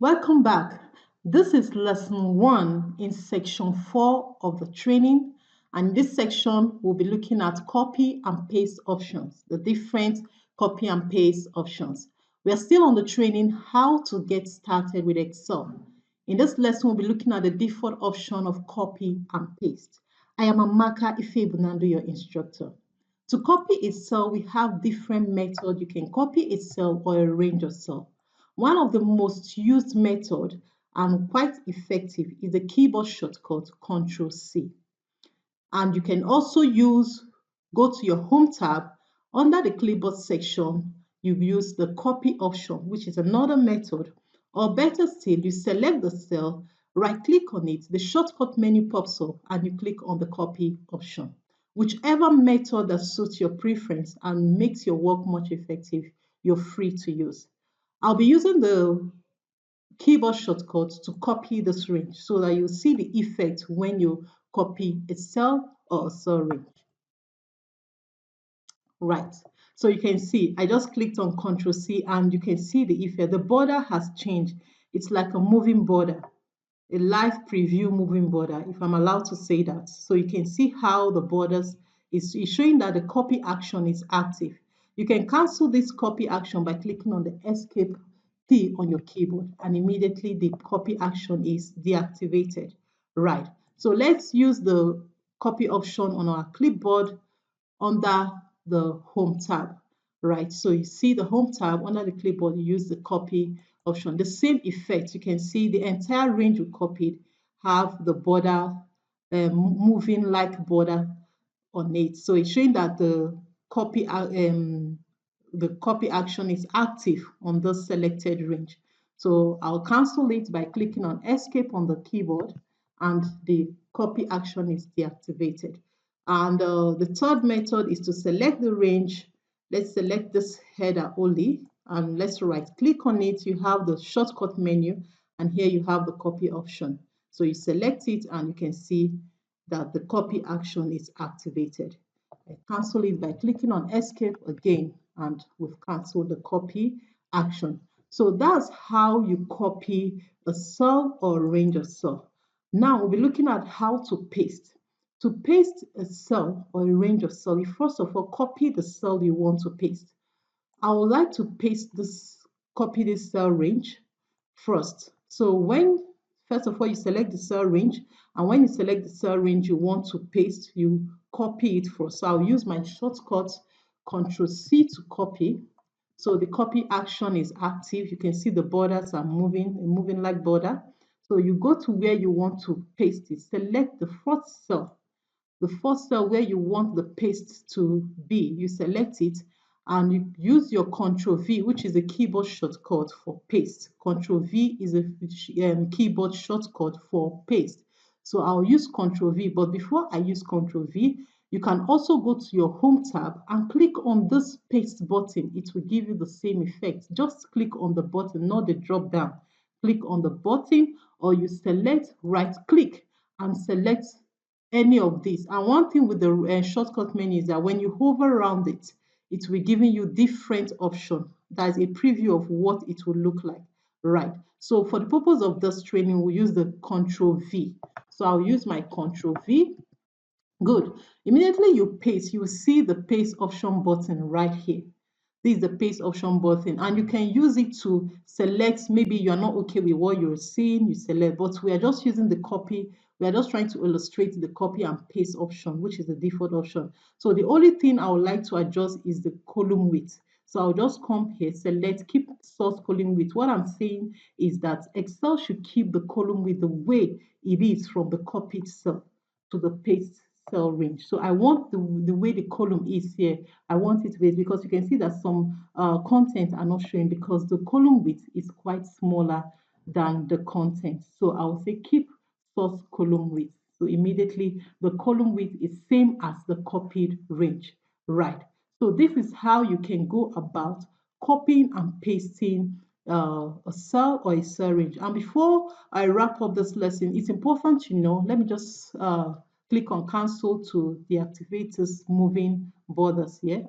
Welcome back. This is lesson one in section four of the training. And this section, we'll be looking at copy and paste options, the different copy and paste options. We are still on the training, how to get started with Excel. In this lesson, we'll be looking at the default option of copy and paste. I am Amaka Ifebunando, your instructor. To copy a cell, we have different methods. You can copy a cell or a range of cells. One of the most used method and quite effective is the keyboard shortcut Ctrl C. And you can also go to your home tab, under the clipboard section, you use the copy option, which is another method. Or better still, you select the cell, right click on it, the shortcut menu pops up and you click on the copy option. Whichever method that suits your preference and makes your work much effective, you're free to use. I'll be using the keyboard shortcut to copy this range so that you see the effect when you copy a cell or a cell range. Right. So you can see, I just clicked on Ctrl C and you can see the effect. The border has changed. It's like a moving border, a live preview moving border, if I'm allowed to say that. So you can see how the borders is showing that the copy action is active. You can cancel this copy action by clicking on the escape key on your keyboard and immediately the copy action is deactivated. Right. So let's use the copy option on our clipboard under the home tab, right? So you see the home tab under the clipboard, you use the copy option. The same effect, you can see the entire range we copied have the border, moving like border on it. So it's showing that the copy action is active on the selected range. So I'll cancel it by clicking on escape on the keyboard and the copy action is deactivated. And the third method is to select the range. Let's select this header only and let's right click on it. You have the shortcut menu and here you have the copy option. So you select it and you can see that the copy action is activated. I cancel it by clicking on escape again and we've canceled the copy action. So that's how you copy a cell or a range of cells. Now we'll be looking at how to paste. To paste a cell or a range of cells, you first of all copy the cell you want to paste. I would like to copy this cell range first. So first of all, you select the cell range, and when you select the cell range you want to paste, you copy it first. So I'll use my shortcut Ctrl C to copy. So the copy action is active. You can see the borders are moving like border. So you go to where you want to paste it. Select the first cell where you want the paste to be. You select it and you use your Ctrl V, which is a keyboard shortcut for paste. Ctrl V is a keyboard shortcut for paste. So I'll use Ctrl V, but before I use Ctrl V, you can also go to your home tab and click on this paste button. It will give you the same effect. Just click on the button, not the drop down. Click on the button or you select right click and select any of these. And one thing with the shortcut menu is that when you hover around it, it will be giving you different options. That is a preview of what it will look like. Right. So for the purpose of this training, we'll use the Ctrl V. So I'll use my Ctrl V. Good. Immediately you paste, you will see the paste option button right here. This is the paste option button and you can use it to select, maybe you're not okay with what you're seeing, you select, but we are just using the copy. We are just trying to illustrate the copy and paste option, which is the default option. So the only thing I would like to adjust is the column width. So I'll just come here, select keep source column width. What I'm saying is that Excel should keep the column width the way it is from the copied cell to the paste cell range. So I want the way the column is here, I want it with, because you can see that some content are not showing because the column width is quite smaller than the content. So I will say keep source column width. So immediately the column width is same as the copied range. Right. So this is how you can go about copying and pasting a cell or a cell range. And before I wrap up this lesson, it's important to know, let me just click on cancel to deactivate this moving borders here.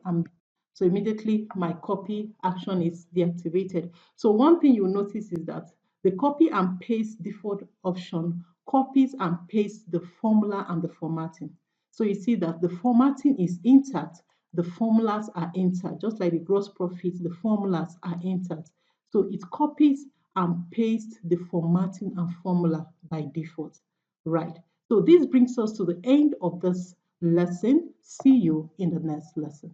So immediately my copy action is deactivated. So one thing you'll notice is that The copy and paste default option copies and pastes the formula and the formatting. So you see that the formatting is intact, the formulas are intact, just like the gross profit, the formulas are intact. So it copies and pastes the formatting and formula by default. Right. So this brings us to the end of this lesson. See you in the next lesson.